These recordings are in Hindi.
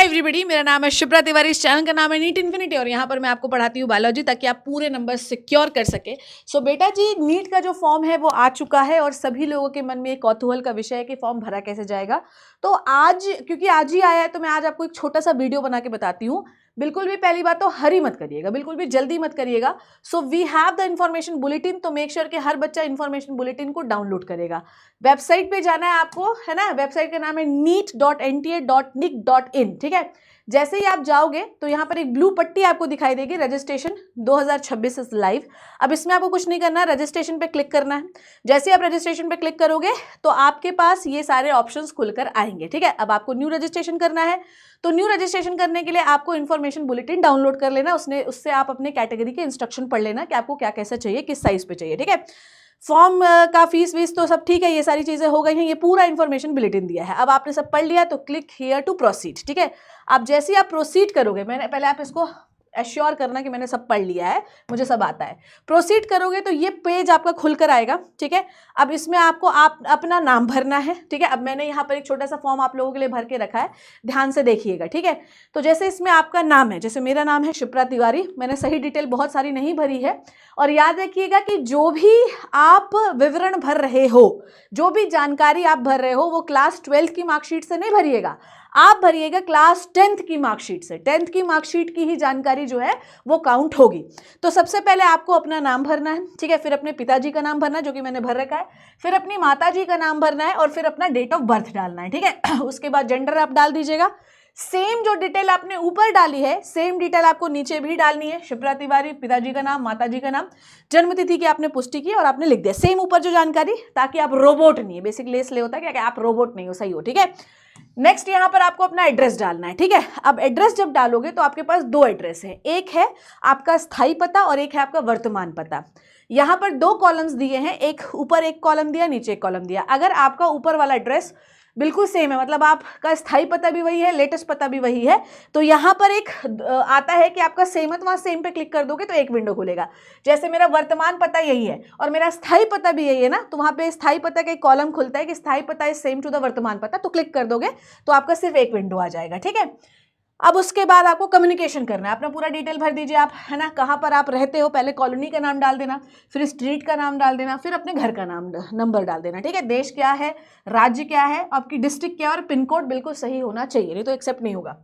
एवरीबॉडी, मेरा नाम है शिप्रा तिवारी। इस चैनल का नाम है नीट इन्फिनिटी और यहाँ पर मैं आपको पढ़ाती हूँ बायोलॉजी ताकि आप पूरे नंबर सिक्योर कर सके। सो बेटा जी, नीट का जो फॉर्म है वो आ चुका है और सभी लोगों के मन में एक कौतूहल का विषय है कि फॉर्म भरा कैसे जाएगा। तो आज, क्योंकि आज ही आया है, तो मैं आज आपको एक छोटा सा वीडियो बना के बताती हूँ। बिल्कुल भी पहली बात तो हरी मत करिएगा, बिल्कुल भी जल्दी मत करिएगा। So we have the information bulletin, तो मेक श्योर कि हर बच्चा इन्फॉर्मेशन बुलेटिन को डाउनलोड करेगा। वेबसाइट पे जाना है आपको, है ना। वेबसाइट का नाम है neet.nta.nic.in, ठीक है। जैसे ही आप जाओगे तो यहाँ पर एक ब्लू पट्टी आपको दिखाई देगी, रजिस्ट्रेशन 2026 इज लाइव। अब इसमें आपको कुछ नहीं करना है, रजिस्ट्रेशन पे क्लिक करना है। जैसे ही आप रजिस्ट्रेशन पे क्लिक करोगे तो आपके पास ये सारे ऑप्शंस खुलकर आएंगे, ठीक है। अब आपको न्यू रजिस्ट्रेशन करना है, तो न्यू रजिस्ट्रेशन करने के लिए आपको इन्फॉर्मेशन बुलेटिन डाउनलोड कर लेना। उससे आप अपने कैटेगरी के इंस्ट्रक्शन पढ़ लेना कि आपको क्या कैसा चाहिए, किस साइज पे चाहिए, ठीक है। फॉर्म का फीस वीस तो सब ठीक है, ये सारी चीजें हो गई हैं, ये पूरा इन्फॉर्मेशन बुलेटिन दिया है। अब आपने सब पढ़ लिया तो क्लिक हियर टू प्रोसीड, ठीक है। अब जैसे ही आप प्रोसीड करोगे, मैंने पहले आप इसको एश्योर करना कि मैंने सब पढ़ लिया है, मुझे सब आता है। प्रोसीड करोगे तो ये पेज आपका खुलकर आएगा, ठीक है। अब इसमें आपको अपना नाम भरना है, ठीक है। अब मैंने यहाँ पर एक छोटा सा फॉर्म आप लोगों के लिए भर के रखा है, ध्यान से देखिएगा, ठीक है। तो जैसे इसमें आपका नाम है, जैसे मेरा नाम है शिप्रा तिवारी, मैंने सही डिटेल बहुत सारी नहीं भरी है। और याद रखिएगा कि जो भी आप विवरण भर रहे हो, जो भी जानकारी आप भर रहे हो, वो क्लास 12 की मार्कशीट से नहीं भरिएगा, आप भरिएगा क्लास 10th की मार्कशीट से। 10th की मार्कशीट की ही जानकारी जो है वो काउंट होगी। तो सबसे पहले आपको अपना नाम भरना है, ठीक है। फिर अपने पिताजी का नाम भरना है, जो कि मैंने भर रखा है। फिर अपनी माताजी का नाम भरना है और फिर अपना डेट ऑफ बर्थ डालना है, ठीक है। उसके बाद जेंडर आप डाल दीजिएगा। सेम जो डिटेल आपने ऊपर डाली है, सेम डिटेल आपको नीचे भी डालनी है। शिप्रा तिवारी, पिताजी का नाम, माताजी का नाम, जन्मतिथि की आपने पुष्टि की और आपने लिख दिया सेम ऊपर जो जानकारी, ताकि आप रोबोट नहीं है। बेसिकली इसलिए होता है कि आप रोबोट नहीं हो, सही हो, ठीक है। नेक्स्ट यहाँ पर आपको अपना एड्रेस डालना है, ठीक है। अब एड्रेस जब डालोगे तो आपके पास दो एड्रेस है, एक है आपका स्थायी पता और एक है आपका वर्तमान पता। यहाँ पर दो कॉलम्स दिए हैं, एक ऊपर एक कॉलम दिया, नीचे एक कॉलम दिया। अगर आपका ऊपर वाला एड्रेस बिल्कुल सेम है, मतलब आपका स्थायी पता भी वही है, लेटेस्ट पता भी वही है, तो यहाँ पर एक आता है कि आपका सेम है, तो वहाँ सेम पे क्लिक कर दोगे तो एक विंडो खुलेगा। जैसे मेरा वर्तमान पता यही है और मेरा स्थायी पता भी यही है ना, तो वहाँ पे स्थायी पता का एक कॉलम खुलता है कि स्थायी पता इज सेम टू द वर्तमान पता, तो क्लिक कर दोगे तो आपका सिर्फ एक विंडो आ जाएगा, ठीक है। अब उसके बाद आपको कम्युनिकेशन करना है, अपना पूरा डिटेल भर दीजिए आप, है ना। कहाँ पर आप रहते हो, पहले कॉलोनी का नाम डाल देना, फिर स्ट्रीट का नाम डाल देना, फिर अपने घर का नाम नंबर डाल देना, ठीक है। देश क्या है, राज्य क्या है, आपकी डिस्ट्रिक्ट क्या है और पिन कोड बिल्कुल सही होना चाहिए, नहीं तो एक्सेप्ट नहीं होगा।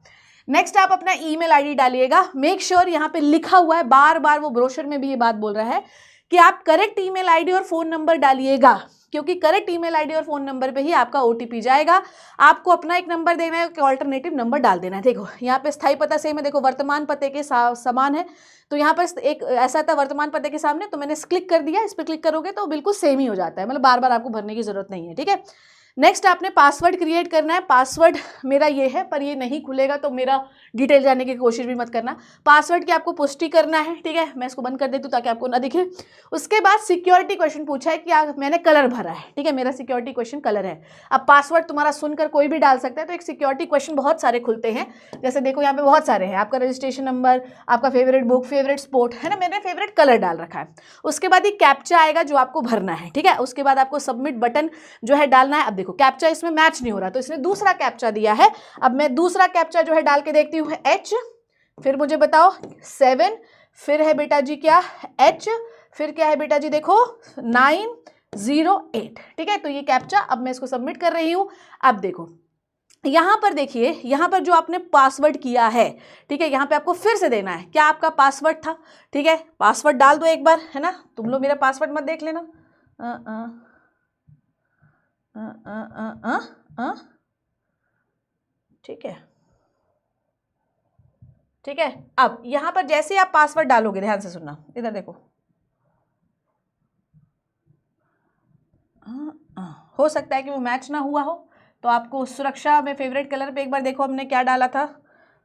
नेक्स्ट आप अपना ईमेल आईडी डालिएगा। मेक श्योर यहाँ पे लिखा हुआ है, बार बार वो ब्रोशर में भी ये बात बोल रहा है कि आप करेक्ट ईमेल आईडी और फोन नंबर डालिएगा, क्योंकि करेक्ट ईमेल आईडी और फोन नंबर पे ही आपका ओटीपी जाएगा। आपको अपना एक नंबर देना है, ऑल्टरनेटिव नंबर डाल देना है। देखो यहाँ पे स्थायी पता सेम है, देखो वर्तमान पते के समान है, तो यहाँ पर एक ऐसा था वर्तमान पते के सामने, तो मैंने क्लिक कर दिया। इस पर क्लिक करोगे तो बिल्कुल सेम ही हो जाता है, मतलब बार बार आपको भरने की जरूरत नहीं है, ठीक है। नेक्स्ट आपने पासवर्ड क्रिएट करना है। पासवर्ड मेरा ये है, पर ये नहीं खुलेगा तो मेरा डिटेल जानने की कोशिश भी मत करना। पासवर्ड की आपको पुष्टि करना है, ठीक है। मैं इसको बंद कर देती हूँ ताकि आपको ना दिखे। उसके बाद सिक्योरिटी क्वेश्चन पूछा है कि मैंने कलर भरा है, ठीक है। मेरा सिक्योरिटी क्वेश्चन कलर है। अब पासवर्ड तुम्हारा सुनकर कोई भी डाल सकता है, तो एक सिक्योरिटी क्वेश्चन बहुत सारे खुलते हैं। जैसे देखो यहाँ पे बहुत सारे हैं, आपका रजिस्ट्रेशन नंबर, आपका फेवरेट बुक, फेवरेट स्पोर्ट, है ना। मैंने फेवरेट कलर डाल रखा है। उसके बाद ये कैप्चा आएगा जो आपको भरना है, ठीक है। उसके बाद आपको सबमिट बटन जो है डालना है। अब देखो कैप्चा इसमें मैच नहीं हो रहा, तो इसने दूसरा कैप्चा दिया है। अब मैं दूसरा कैप्चा जो है डाल के देखती हूँ, H, फिर मुझे बताओ 7, फिर है बेटा जी क्या, H, फिर क्या है बेटा जी देखो 908, ठीक है। तो ये कैप्चा, अब मैं इसको सबमिट कर रही हूँ। अब देखो यहाँ पर देखिए, यहाँ पर जो आपने पासवर्ड किया है, ठीक है, यहाँ पे आपको फिर से देना है क्या आपका पासवर्ड था, ठीक है। पासवर्ड डाल दो एक बार, है ना। तुम लोग मेरा पासवर्ड मत देख लेना। ठीक है, ठीक है। अब यहां पर जैसे आप पासवर्ड डालोगे, ध्यान से सुनना, इधर देखो, हो सकता है कि वो मैच ना हुआ हो, तो आपको सुरक्षा में फेवरेट कलर पे एक बार देखो, हमने क्या डाला था,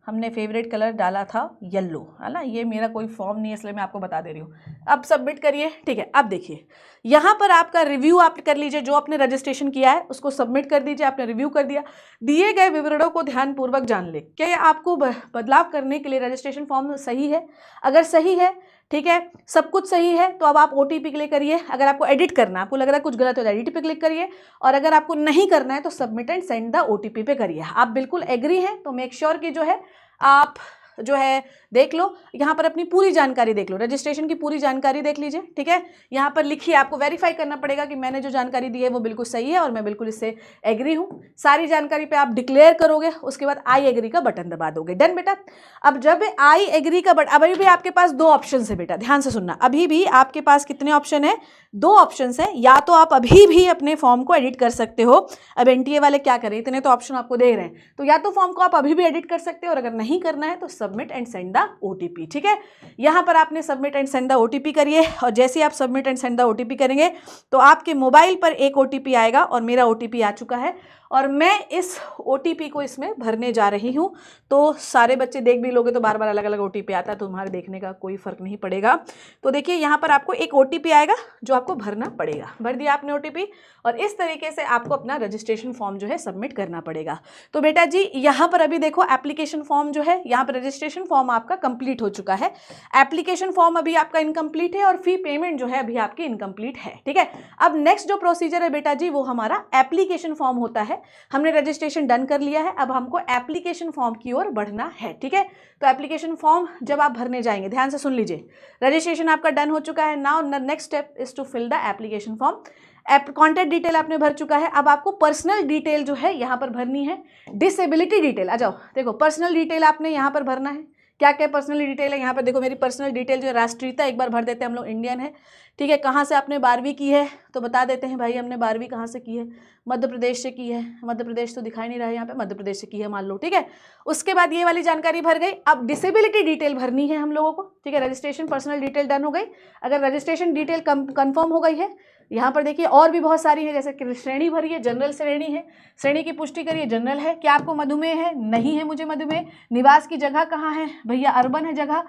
हमने फेवरेट कलर डाला था येलो, है ना। ये मेरा कोई फॉर्म नहीं है, इसलिए मैं आपको बता दे रही हूँ। अब सबमिट करिए, ठीक है। अब देखिए यहाँ पर आपका रिव्यू आप कर लीजिए, जो आपने रजिस्ट्रेशन किया है उसको सबमिट कर दीजिए। आपने रिव्यू कर दिया, दिए गए विवरणों को ध्यानपूर्वक जान ले। क्या आपको बदलाव करने के लिए रजिस्ट्रेशन फॉर्म सही है? अगर सही है ठीक है, सब कुछ सही है तो अब आप OTP क्लिक करिए। अगर आपको एडिट करना है, आपको लग रहा है कुछ गलत हो जाए, एडिट पे क्लिक करिए, और अगर आपको नहीं करना है तो submit and send the OTP पे करिए। आप बिल्कुल एग्री हैं तो मेक श्योर कि जो है आप जो है देख लो, यहाँ पर अपनी पूरी जानकारी देख लो, रजिस्ट्रेशन की पूरी जानकारी देख लीजिए। ठीक है, यहाँ पर लिखिए, आपको वेरीफाई करना पड़ेगा कि मैंने जो जानकारी दी है वो बिल्कुल सही है और मैं बिल्कुल इससे एग्री हूँ। सारी जानकारी पे आप डिक्लेयर करोगे, उसके बाद आई एग्री का बटन दबा दोगे। डन बेटा। अब जब आई एग्री का बटन, अभी भी आपके पास 2 ऑप्शन है बेटा, ध्यान से सुनना, अभी भी आपके पास कितने ऑप्शन है? 2 ऑप्शन है। या तो आप अभी भी अपने फॉर्म को एडिट कर सकते हो। अब NTA वाले क्या करें, इतने तो ऑप्शन आपको दे रहे हैं, तो या तो फॉर्म को आप अभी भी एडिट कर सकते हो, और अगर नहीं करना है तो submit and send the OTP। ठीक है, यहाँ पर आपने submit and send the OTP करिए, और जैसे आप submit and send the OTP करेंगे तो आपके मोबाइल पर एक OTP आएगा, और मेरा OTP आ चुका है, और मैं इस OTP को इसमें भरने जा रही हूँ। तो सारे बच्चे देख भी लोगे तो बार बार अलग अलग OTP आता है, तो तुम्हारे देखने का कोई फर्क नहीं पड़ेगा। तो देखिए यहाँ पर आपको एक OTP आएगा जो आपको भरना पड़ेगा। भर दिया आपने OTP, और इस तरीके से आपको अपना रजिस्ट्रेशन फॉर्म जो है सबमिट करना पड़ेगा। तो बेटा जी यहाँ पर अभी देखो एप्लीकेशन फॉर्म जो है, यहाँ पर रजिस्ट्रेशन फॉर्म आपका कंप्लीट हो चुका है, एप्लीकेशन फॉर्म अभी आपका इनकम्प्लीट है, और फी पेमेंट जो है अभी आपकी इनकम्प्लीट है। ठीक है, अब नेक्स्ट जो प्रोसीजर है बेटा जी वो हमारा एप्लीकेशन फॉर्म होता है। हमने रजिस्ट्रेशन डन कर लिया है, अब हमको एप्लीकेशन फॉर्म की ओर बढ़ना है। ठीक है, तो एप्लीकेशन फॉर्म जब आप भरने जाएंगे, ध्यान से सुन लीजिए, रजिस्ट्रेशन आपका डन हो चुका है। Now next step is to fill the application form. Contact detail आपने भर चुका है, अब आपको पर्सनल डिटेल जो है यहाँ पर भरनी है। डिसेबिलिटी डिटेल, आ जाओ देखो, पर्सनल डिटेल आपने यहाँ पर भरना है। क्या क्या पर्सनल डिटेल है यहाँ पर देखो, मेरी पर्सनल डिटेल जो है राष्ट्रीयता एक बार भर देते हैं हम लोग, इंडियन है। ठीक है, कहाँ से आपने 12वीं की है तो बता देते हैं भाई, हमने 12वीं कहाँ से की है, मध्य प्रदेश से की है। मध्य प्रदेश तो दिखाई नहीं रहा है यहाँ पे, मध्य प्रदेश से की है मान लो। ठीक है, उसके बाद ये वाली जानकारी भर गई। अब डिसेबिलिटी डिटेल भरनी है हम लोगों को। ठीक है, रजिस्ट्रेशन पर्सनल डिटेल डन हो गई। अगर रजिस्ट्रेशन डिटेल कंफर्म हो गई है, यहाँ पर देखिए और भी बहुत सारी है, जैसे कि श्रेणी भरी है, जनरल श्रेणी है, श्रेणी की पुष्टि करिए, जनरल है। क्या आपको मधुमेह है? नहीं है मुझे मधुमेह। निवास की जगह कहाँ है भैया? अर्बन है जगह।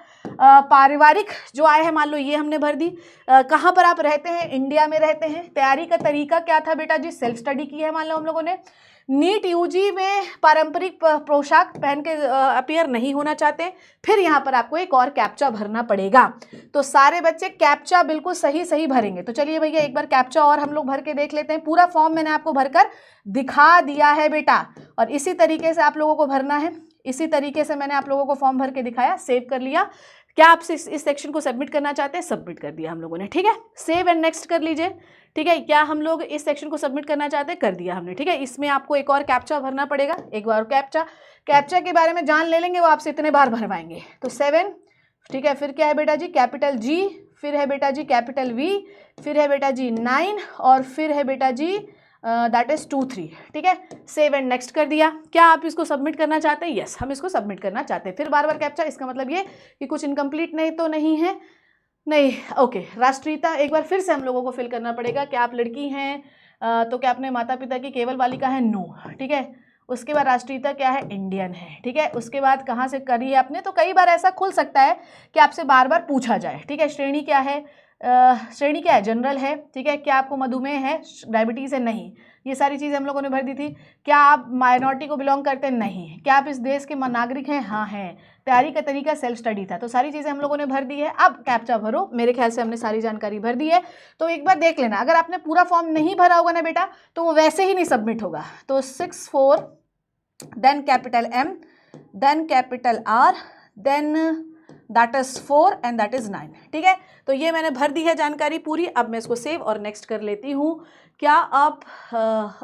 पारिवारिक जो आए हैं मान लो ये हमने भर दी। कहाँ पर आप रहते हैं? इंडिया में रहते हैं। तैयारी का तरीका क्या था बेटा जी? सेल्फ स्टडी की है मान लो हम लोगों ने। नीट यूजी में पारंपरिक पोशाक पहन के अपीयर नहीं होना चाहते। फिर यहाँ पर आपको एक और कैप्चा भरना पड़ेगा। तो सारे बच्चे कैप्चा बिल्कुल सही सही भरेंगे। तो चलिए भैया एक बार कैप्चा और हम लोग भर के देख लेते हैं। पूरा फॉर्म मैंने आपको भरकर दिखा दिया है बेटा, और इसी तरीके से आप लोगों को भरना है। इसी तरीके से मैंने आप लोगों को फॉर्म भर के दिखाया, सेव कर लिया। क्या आप इस सेक्शन को सबमिट करना चाहते हैं? सबमिट कर दिया हम लोगों ने। ठीक है, सेव एंड नेक्स्ट कर लीजिए। ठीक है, क्या हम लोग इस सेक्शन को सबमिट करना चाहते हैं? कर दिया हमने। ठीक है, इसमें आपको एक और कैप्चा भरना पड़ेगा। एक बार कैप्चा के बारे में जान ले लेंगे, वो आपसे इतने बार भरवाएंगे। तो 7, ठीक है, फिर क्या है बेटा जी? कैपिटल G, फिर है बेटा जी कैपिटल V, फिर है बेटा जी 9, और फिर है बेटा जी दैट इज 2 3। ठीक है, सेव एंड नेक्स्ट कर दिया। क्या आप इसको सबमिट करना चाहते हैं? यस, हम इसको सबमिट करना चाहते हैं। फिर बार बार कैप्चा, इसका मतलब ये कि कुछ इनकम्प्लीट नहीं तो नहीं है, नहीं। ओके, राष्ट्रीयता एक बार फिर से हम लोगों को फिल करना पड़ेगा। क्या आप लड़की हैं? तो क्या अपने माता पिता की केवल बालिका है? नो। ठीक है, उसके बाद राष्ट्रीयता क्या है? इंडियन है। ठीक है, उसके बाद कहाँ से करी है आपने? तो कई बार ऐसा खुल सकता है कि आपसे बार बार पूछा जाए। ठीक है, श्रेणी क्या है? श्रेणी क्या है? जनरल है। ठीक है, क्या आपको मधुमेह है? डायबिटीज़ है? नहीं। ये सारी चीज़ें हम लोगों ने भर दी थी। क्या आप माइनॉरिटी को बिलोंग करते हैं? नहीं। क्या आप इस देश के नागरिक हैं? हाँ हैं। तैयारी का तरीका सेल्फ स्टडी था। तो सारी चीज़ें हम लोगों ने भर दी है। अब कैप्चा भरो। मेरे ख्याल से हमने सारी जानकारी भर दी है। तो एक बार देख लेना, अगर आपने पूरा फॉर्म नहीं भरा होगा ना बेटा तो वो वैसे ही नहीं सबमिट होगा। तो 6 4 then capital M, then capital R, then that is 4 and that is 9। ठीक है, तो ये मैंने भर दी है जानकारी पूरी। अब मैं इसको सेव और नेक्स्ट कर लेती हूँ। क्या आप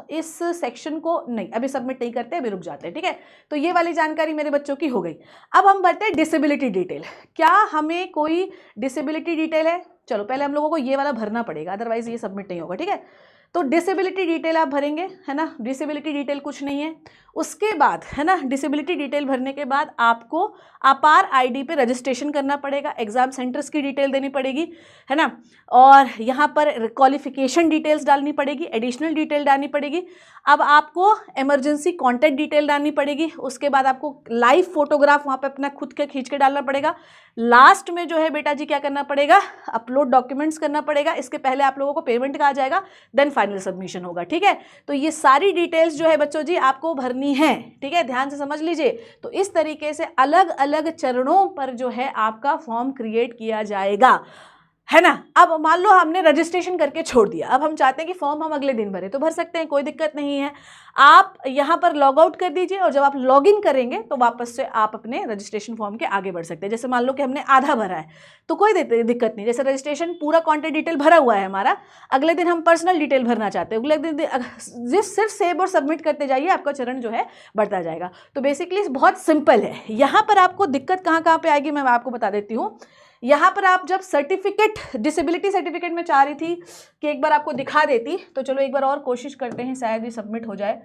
इस सेक्शन को नहीं अभी सबमिट नहीं करते, अभी रुक जाते हैं। ठीक है, तो ये वाली जानकारी मेरे बच्चों की हो गई। अब हम भरते हैं डिसेबिलिटी डिटेल। क्या हमें कोई डिसेबिलिटी डिटेल है? चलो पहले हम लोगों को ये वाला भरना पड़ेगा, अदरवाइज ये सबमिट नहीं होगा। ठीक है, तो डिसेबिलिटी डिटेल आप भरेंगे, है ना। डिसेबिलिटी डिटेल कुछ नहीं है। उसके बाद है ना, डिसेबिलिटी डिटेल भरने के बाद आपको अपार आईडी पे रजिस्ट्रेशन करना पड़ेगा। एग्जाम सेंटर्स की डिटेल देनी पड़ेगी, है ना, और यहाँ पर क्वालिफिकेशन डिटेल्स डालनी पड़ेगी, एडिशनल डिटेल डालनी पड़ेगी। अब आपको इमरजेंसी कॉन्टैक्ट डिटेल डालनी पड़ेगी। उसके बाद आपको लाइव फोटोग्राफ वहाँ पे अपना खुद के खींच के डालना पड़ेगा। लास्ट में जो है बेटा जी क्या करना पड़ेगा? अपलोड डॉक्यूमेंट्स करना पड़ेगा। इसके पहले आप लोगों को पेमेंट का आ जाएगा, देन फाइनल सबमिशन होगा। ठीक है, तो ये सारी डिटेल्स जो है बच्चों जी आपको भरनी करनी है, ठीक है, ध्यान से समझ लीजिए। तो इस तरीके से अलग अलग चरणों पर जो है आपका फॉर्म क्रिएट किया जाएगा, है ना। अब मान लो हमने रजिस्ट्रेशन करके छोड़ दिया, अब हम चाहते हैं कि फॉर्म हम अगले दिन भरें, तो भर सकते हैं, कोई दिक्कत नहीं है। आप यहाँ पर लॉग आउट कर दीजिए और जब आप लॉग इन करेंगे तो वापस से आप अपने रजिस्ट्रेशन फॉर्म के आगे बढ़ सकते हैं। जैसे मान लो कि हमने आधा भरा है तो कोई दिक्कत नहीं, जैसे रजिस्ट्रेशन पूरा कॉन्टैक्ट डिटेल भरा हुआ है हमारा, अगले दिन हम पर्सनल डिटेल भरना चाहते हैं, अगले दिन सिर्फ सेव और सबमिट करते जाइए, आपका चरण जो है बढ़ता जाएगा। तो बेसिकली बहुत सिंपल है। यहाँ पर आपको दिक्कत कहाँ पे आएगी मैं आपको बता देती हूँ। यहाँ पर आप जब सर्टिफिकेट, डिसेबिलिटी सर्टिफिकेट में चाह रही थी कि एक बार आपको दिखा देती, तो चलो एक बार और कोशिश करते हैं, शायद ही सबमिट हो जाए।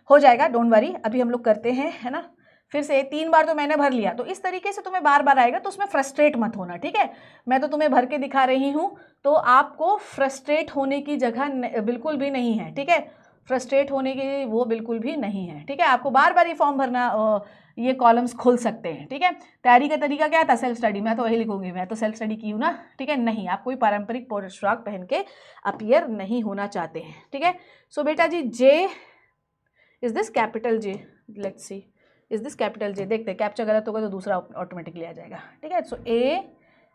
हो जाएगा, डोंट वरी, अभी हम लोग करते हैं, है ना। फिर से 3 बार तो मैंने भर लिया, तो इस तरीके से तुम्हें बार बार आएगा, तो उसमें फ्रस्ट्रेट मत होना, ठीक है। मैं तो तुम्हें भर के दिखा रही हूँ, तो आपको फ्रस्ट्रेट होने की जगह बिल्कुल भी नहीं है, ठीक है। फ्रस्ट्रेट होने की वो बिल्कुल भी नहीं है, ठीक है। आपको बार बार ये फॉर्म भरना, ये कॉलम्स खुल सकते हैं, ठीक है। तैयारी का तरीका क्या था, सेल्फ स्टडी, मैं तो वही लिखूंगी, मैं तो सेल्फ स्टडी की हूँ ना, ठीक है। नहीं, आप कोई पारंपरिक पोशाक पहन के अपीयर नहीं होना चाहते हैं, ठीक है। सो बेटा जी, J is this capital J, let's see, is this capital J, देखते हैं, कैप्चा गलत होगा तो दूसरा ऑटोमेटिकली आ जाएगा, ठीक है। सो ए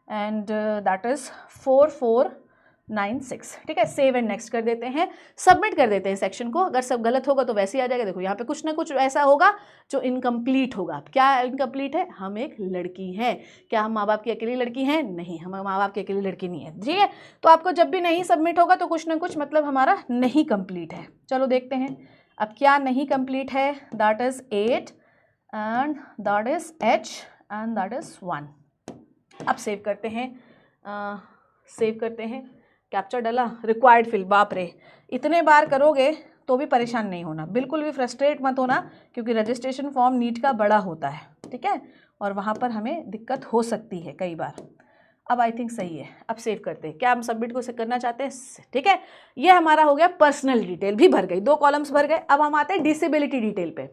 एंड दैट इज 4496, ठीक है। सेव एंड नेक्स्ट कर देते हैं, सबमिट कर देते हैं सेक्शन को। अगर सब गलत होगा तो वैसे ही आ जाएगा। देखो यहाँ पे कुछ ना कुछ ऐसा होगा जो इनकम्प्लीट होगा। क्या इनकम्प्लीट है, हम एक लड़की हैं। क्या हम माँ बाप की अकेली लड़की हैं? नहीं, हम माँ बाप की अकेली लड़की नहीं है, ठीक है। तो आपको जब भी नहीं सबमिट होगा तो कुछ ना कुछ मतलब हमारा नहीं कंप्लीट है। चलो देखते हैं अब क्या नहीं कंप्लीट है। That is 8 and that is H and that is 1। अब सेव करते हैं, सेव करते हैं। कैप्चर डाला, रिक्वायर्ड फील्ड, बाप रे, इतने बार करोगे तो भी परेशान नहीं होना, बिल्कुल भी फ्रस्ट्रेट मत होना, क्योंकि रजिस्ट्रेशन फॉर्म नीट का बड़ा होता है, ठीक है, और वहाँ पर हमें दिक्कत हो सकती है कई बार। अब आई थिंक सही है। अब सेव करते हैं। क्या हम सबमिट को करना चाहते हैं? ठीक है, ये हमारा हो गया। पर्सनल डिटेल भी भर गई, 2 कॉलम्स भर गए। अब हम आते हैं डिसेबिलिटी डिटेल पे,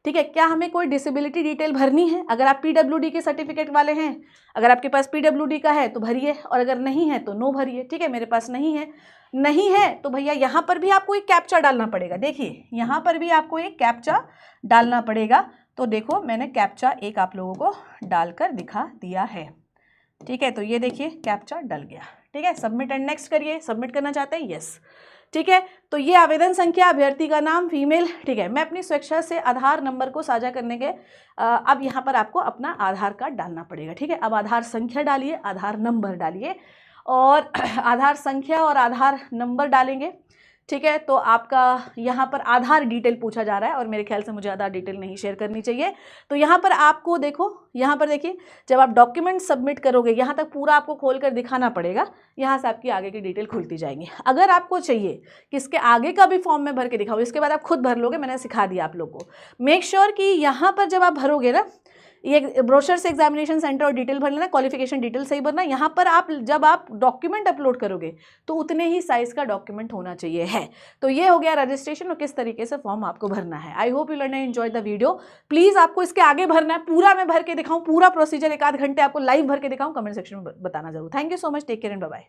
ठीक है। क्या हमें कोई डिसेबिलिटी डिटेल भरनी है? अगर आप PWD के सर्टिफिकेट वाले हैं, अगर आपके पास PWD का है तो भरिए, और अगर नहीं है तो नो भरिए, ठीक है। मेरे पास नहीं है, नहीं है तो भैया यहाँ पर भी आपको एक कैप्चा डालना पड़ेगा। देखिए यहाँ पर भी आपको एक कैप्चा डालना पड़ेगा। तो देखो मैंने कैप्चा एक आप लोगों को डालकर दिखा दिया है, ठीक है। तो ये देखिए कैप्चा डल गया, ठीक है। सबमिट एंड नेक्स्ट करिए। सबमिट करना चाहते हैं? यस, ठीक है। तो ये आवेदन संख्या, अभ्यर्थी का नाम फीमेल, ठीक है। मैं अपनी स्वेच्छा से आधार नंबर को साझा करने के अब यहाँ पर आपको अपना आधार कार्ड डालना पड़ेगा, ठीक है। अब आधार संख्या डालिए, आधार नंबर डालिए, और आधार संख्या और आधार नंबर डालेंगे, ठीक है। तो आपका यहाँ पर आधार डिटेल पूछा जा रहा है, और मेरे ख्याल से मुझे आधार डिटेल नहीं शेयर करनी चाहिए। तो यहाँ पर आपको देखो, यहाँ पर देखिए, जब आप डॉक्यूमेंट सबमिट करोगे यहाँ तक पूरा आपको खोल कर दिखाना पड़ेगा। यहाँ से आपकी आगे की डिटेल खुलती जाएंगी। अगर आपको चाहिए कि इसके आगे का भी फॉर्म में भर के दिखाओ, इसके बाद आप खुद भर लोगे, मैंने सिखा दिया आप लोग को। मेक श्योर कि यहाँ पर जब आप भरोगे ना, ये ब्रोशर से एग्जामिनेशन सेंटर और डिटेल भर लेना, क्वालिफिकेशन डिटेल सही भरना। यहाँ पर आप जब आप डॉक्यूमेंट अपलोड करोगे तो उतने ही साइज का डॉक्यूमेंट होना चाहिए है। तो ये हो गया रजिस्ट्रेशन और किस तरीके से फॉर्म आपको भरना है। I hope you learn and enjoy the video. Please आपको इसके आगे भरना है, पूरा मैं भर के दिखाऊँ, पूरा प्रोसीजर 1 आध घंटे आपको लाइव भर के दिखाऊँ, कमेंट सेक्शन में बताना जरूर। Thank you so much, take care and bye bye.